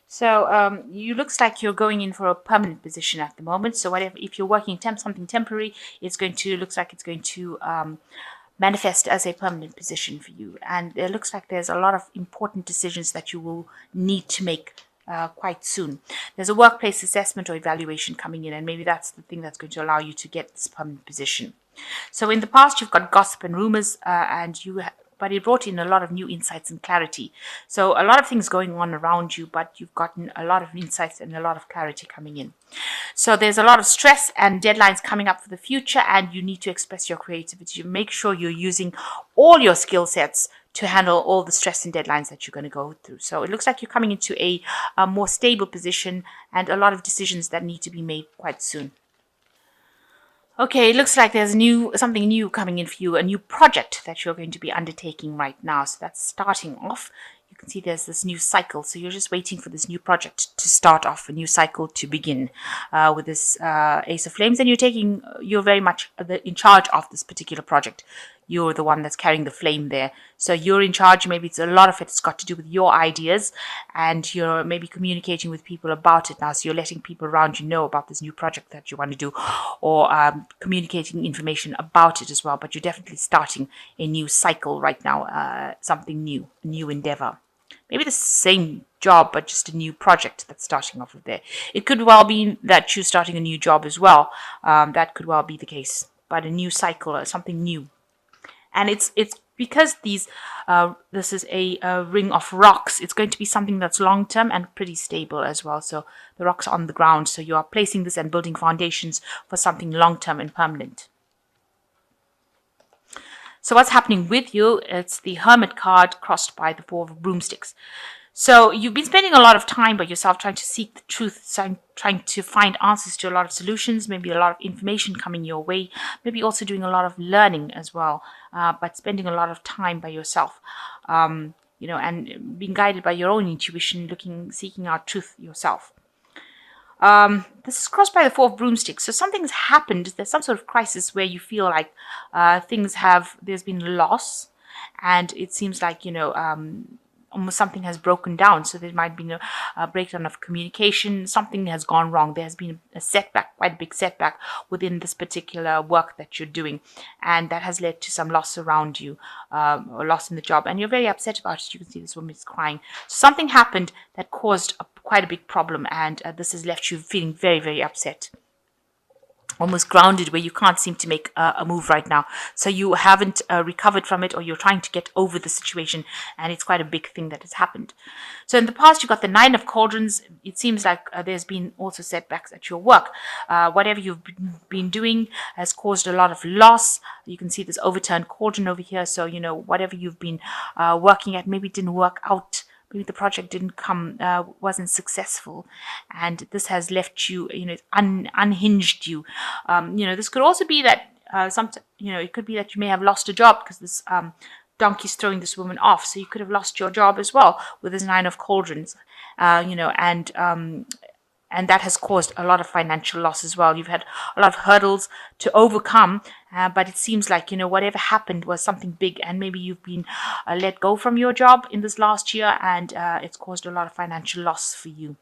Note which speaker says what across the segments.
Speaker 1: So you looks like you're going in for a permanent position at the moment. So whatever, if you're working something temporary, looks like it's going to manifest as a permanent position for you. And it looks like there's a lot of important decisions that you will need to make quite soon. There's a workplace assessment or evaluation coming in, and maybe that's the thing that's going to allow you to get this permanent position. So in the past, you've got gossip and rumors, but it brought in a lot of new insights and clarity. So a lot of things going on around you, but you've gotten a lot of insights and a lot of clarity coming in. So there's a lot of stress and deadlines coming up for the future, and you need to express your creativity. Make sure you're using all your skill sets to handle all the stress and deadlines that you're going to go through. So it looks like you're coming into a more stable position and a lot of decisions that need to be made quite soon. Okay, it looks like there's something new coming in for you, a new project that you're going to be undertaking right now. So that's starting off. You can see there's this new cycle. So you're just waiting for this new project to start off, a new cycle to begin with this Ace of Flames. And you're very much in charge of this particular project. You're the one that's carrying the flame there. So you're in charge. Maybe a lot of it's got to do with your ideas, and you're maybe communicating with people about it now. So you're letting people around you know about this new project that you want to do, or communicating information about it as well. But you're definitely starting a new cycle right now, something new, a new endeavor. Maybe the same job, but just a new project that's starting off of there. It could well be that you're starting a new job as well. That could well be the case. But a new cycle or something new. And it's because this is a ring of rocks. It's going to be something that's long term and pretty stable as well. So the rocks are on the ground. So you are placing this and building foundations for something long term and permanent. So what's happening with you? It's the Hermit card crossed by the Four of Broomsticks. So you've been spending a lot of time by yourself trying to seek the truth, trying to find answers to a lot of solutions, maybe a lot of information coming your way, maybe also doing a lot of learning as well, but spending a lot of time by yourself, and being guided by your own intuition, seeking out truth yourself. This is crossed by the Four of Broomsticks. So something's happened. There's some sort of crisis where you feel like there's been loss, and it seems like, almost something has broken down. So there might be a breakdown of communication. Something has gone wrong. There has been a setback, quite a big setback within this particular work that you're doing. And that has led to some loss around you, or loss in the job. And you're very upset about it. You can see this woman is crying. So something happened that caused quite a big problem. And this has left you feeling very, very upset. Almost grounded, where you can't seem to make a move right now. So you haven't recovered from it, or you're trying to get over the situation, and it's quite a big thing that has happened. So in the past, you got the Nine of Cauldrons. It seems like there's been also setbacks at your work. Whatever you've been doing has caused a lot of loss. You can see this overturned cauldron over here. So, whatever you've been working at maybe didn't work out. Maybe the project wasn't successful, and this has left you, unhinged you. This could also be that it could be that you may have lost a job because this donkey's throwing this woman off. So you could have lost your job as well with this Nine of Cauldrons, and that has caused a lot of financial loss as well. You've had a lot of hurdles to overcome, but it seems like, whatever happened was something big, and maybe you've been let go from your job in this last year, and it's caused a lot of financial loss for you.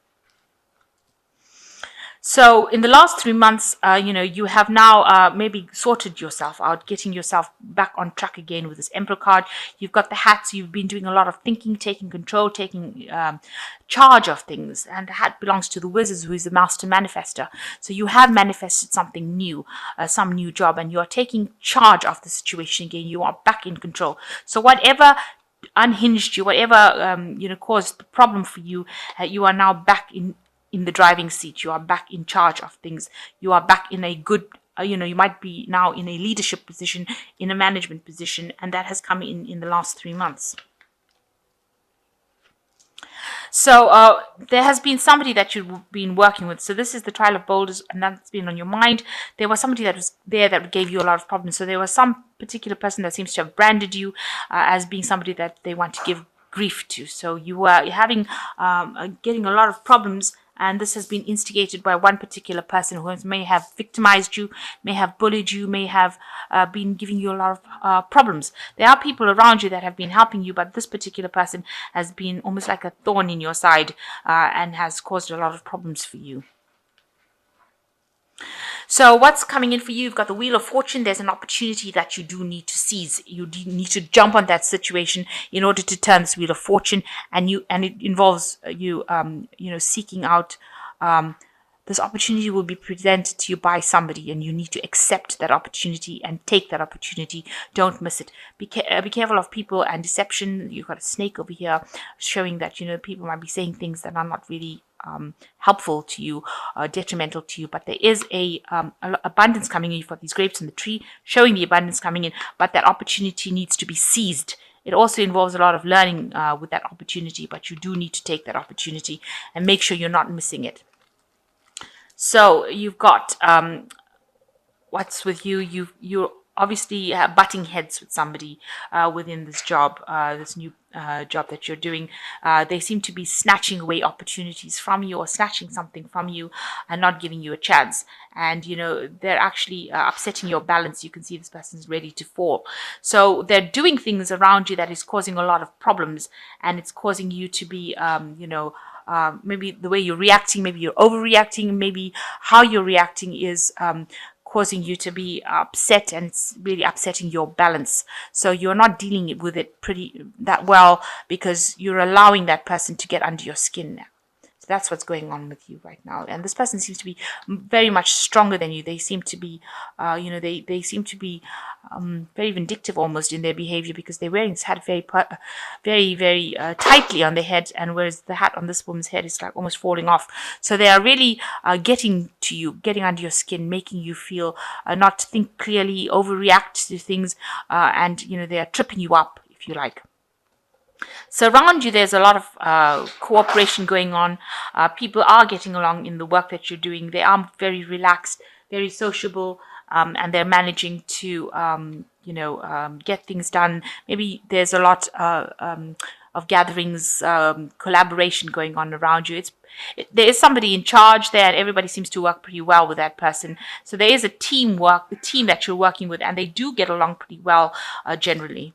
Speaker 1: So in the last 3 months, you have now maybe sorted yourself out, getting yourself back on track again with this Emperor card. You've got the hat, so you've been doing a lot of thinking, taking control, taking charge of things. And the hat belongs to the Wizard, who is the master manifester. So you have manifested something new, some new job, and you are taking charge of the situation again. You are back in control. So whatever unhinged you, whatever caused the problem for you, you are now back in the driving seat. You are back in charge of things. You are back in a good, you might be now in a leadership position, in a management position, and that has come in the last 3 months. So there has been somebody that you've been working with. So this is the Trial of Boulders, and that's been on your mind. There was somebody that was there that gave you a lot of problems. So there was some particular person that seems to have branded you as being somebody that they want to give grief to. So you are having getting a lot of problems And this has been instigated by one particular person who may have victimized you, may have bullied you, may have been giving you a lot of problems. There are people around you that have been helping you, but this particular person has been almost like a thorn in your side and has caused a lot of problems for you. So what's coming in for you? You've got the Wheel of Fortune. There's an opportunity that you do need to seize. You do need to jump on that situation in order to turn this Wheel of Fortune, and it involves you seeking out this opportunity will be presented to you by somebody, and you need to accept that opportunity and take that opportunity. Don't miss it. Be careful of people and deception. You've got a snake over here showing that people might be saying things that are not really helpful to you, detrimental to you. But there is a abundance coming in. You've got these grapes in the tree showing the abundance coming in, but that opportunity needs to be seized. It also involves a lot of learning with that opportunity, but you do need to take that opportunity and make sure you're not missing it. So you've got what's with you. You're obviously butting heads with somebody within this job, this new job that you're doing. They seem to be snatching away opportunities from you, or snatching something from you and not giving you a chance. And they're actually upsetting your balance. You can see this person's ready to fall. So they're doing things around you that is causing a lot of problems, and it's causing you to be maybe the way you're reacting, maybe you're overreacting, maybe how you're reacting is causing you to be upset, and it's really upsetting your balance. So you're not dealing with it that well, because you're allowing that person to get under your skin now. So that's what's going on with you right now. And this person seems to be very much stronger than you. They seem to be, they seem to be very vindictive almost in their behavior, because they're wearing this hat very tightly on their head, and whereas the hat on this woman's head is like almost falling off. So they are really getting to you, getting under your skin, making you feel not to think clearly, overreact to things, and they are tripping you up, if you like. So around you, there's a lot of cooperation going on. People are getting along in the work that you're doing. They are very relaxed, very sociable, and they're managing to, get things done. Maybe there's a lot of gatherings, collaboration going on around you. There is somebody in charge there, and everybody seems to work pretty well with that person. So there is a team that you're working with, and they do get along pretty well generally.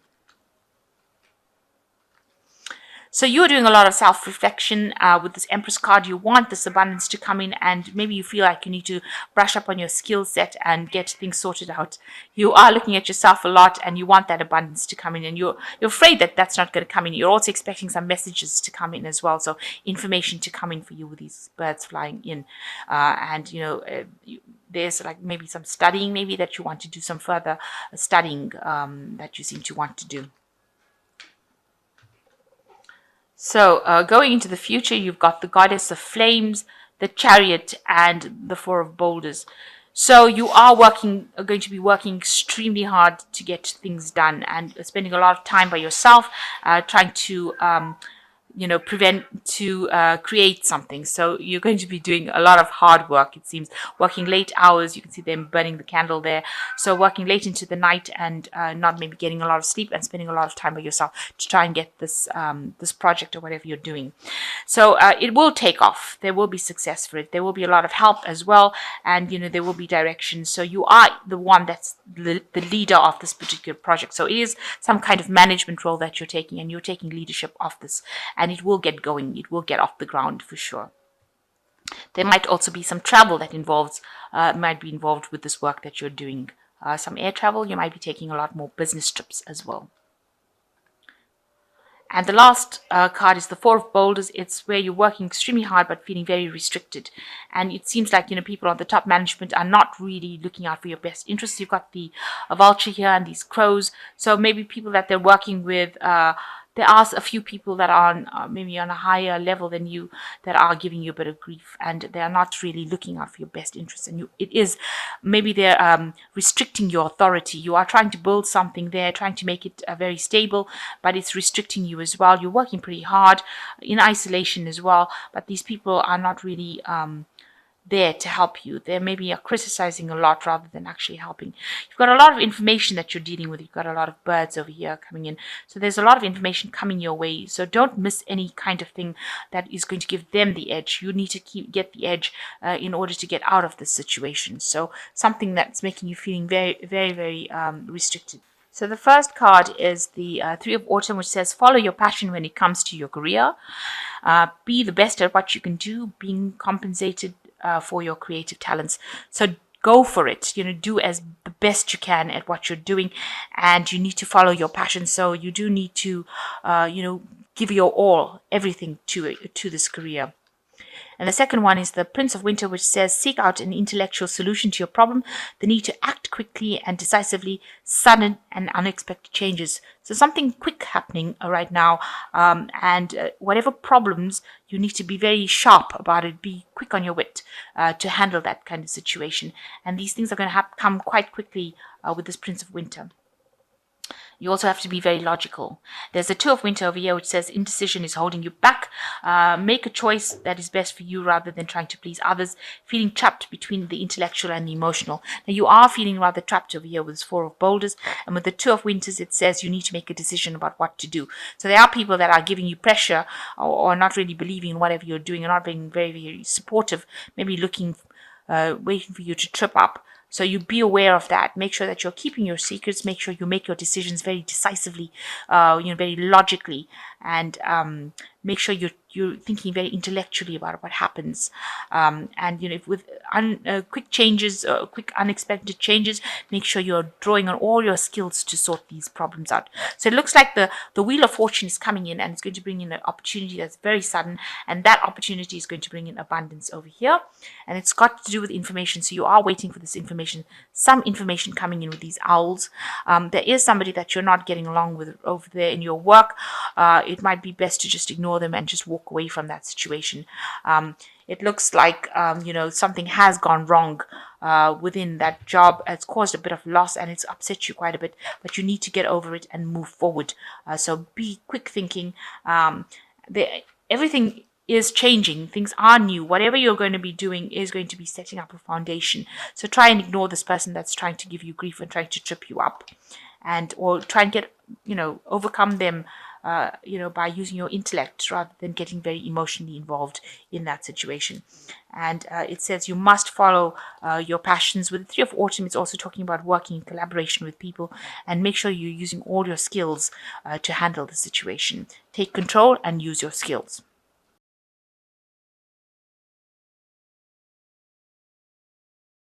Speaker 1: So you're doing a lot of self-reflection with this Empress card. You want this abundance to come in, and maybe you feel like you need to brush up on your skill set and get things sorted out. You are looking at yourself a lot, and you want that abundance to come in, and you're afraid that that's not going to come in. You're also expecting some messages to come in as well, so information to come in for you with these birds flying in. There's like maybe some studying, maybe that you want to do some further studying that you seem to want to do. So going into the future, you've got the Goddess of Flames, the Chariot, and the Four of Boulders. So you are going to be working extremely hard to get things done, and spending a lot of time by yourself, trying to create something. So you're going to be doing a lot of hard work, it seems, working late hours. You can see them burning the candle there. So working late into the night, and not maybe getting a lot of sleep, and spending a lot of time by yourself to try and get this project or whatever you're doing. So it will take off. There will be success for it. There will be a lot of help as well, and there will be direction. So you are the one that's the leader of this particular project. So it is some kind of management role that you're taking, and you're taking leadership of this. And it will get going. It will get off the ground for sure. There might also be some travel that might be involved with this work that you're doing. Some air travel. You might be taking a lot more business trips as well. And the last card is the Four of Boulders. It's where you're working extremely hard but feeling very restricted. And it seems like, people on the top management are not really looking out for your best interests. You've got a vulture here and these crows. So maybe people that they're working with, there are a few people that are maybe on a higher level than you that are giving you a bit of grief, and they are not really looking out for your best interests. And maybe they're restricting your authority. You are trying to build something there, trying to make it very stable, but it's restricting you as well. You're working pretty hard in isolation as well, but these people are not really there to help you. They maybe are criticizing a lot rather than actually helping. You've got a lot of information that you're dealing with. You've got a lot of birds over here coming in. So there's a lot of information coming your way. So don't miss any kind of thing that is going to give them the edge. You need to get the edge in order to get out of this situation. So something that's making you feeling very, very, very restricted. So the first card is the Three of Autumn, which says follow your passion when it comes to your career. Be the best at what you can do, being compensated for your creative talents. So go for it. Do as the best you can at what you're doing, and you need to follow your passion. So you do need to, give your all, everything to this career. And the second one is the Prince of Winter, which says seek out an intellectual solution to your problem, the need to act quickly and decisively, sudden and unexpected changes. So something quick happening right now, and whatever problems, you need to be very sharp about it, be quick on your wit to handle that kind of situation. And these things are going to come quite quickly with this Prince of Winter. You also have to be very logical. There's a Two of Winter over here which says indecision is holding you back. Make a choice that is best for you rather than trying to please others. Feeling trapped between the intellectual and the emotional. Now you are feeling rather trapped over here with this Four of Boulders. And with the Two of Winters it says you need to make a decision about what to do. So there are people that are giving you pressure or not really believing in whatever you're doing and not being very, very supportive. Maybe waiting for you to trip up. So you be aware of that. Make sure that you're keeping your secrets. Make sure you make your decisions very decisively, very logically, and make sure you're thinking very intellectually about what happens. And with quick changes, quick unexpected changes, make sure you're drawing on all your skills to sort these problems out. So it looks like the Wheel of Fortune is coming in, and it's going to bring in an opportunity that's very sudden, and that opportunity is going to bring in abundance over here. And it's got to do with information. So you are waiting for this information, some information coming in with these owls. There is somebody that you're not getting along with over there in your work. It might be best to just ignore them and just walk away from that situation. It looks like something has gone wrong within that job. It's caused a bit of loss and it's upset you quite a bit, but you need to get over it and move forward. So be quick thinking. Everything is changing. Things are new. Whatever you're going to be doing is going to be setting up a foundation. So try and ignore this person that's trying to give you grief and trying to trip you up, or try and get overcome them by using your intellect rather than getting very emotionally involved in that situation. And it says you must follow your passions. With the Three of Autumn, it's also talking about working in collaboration with people, and make sure you're using all your skills to handle the situation. Take control and use your skills.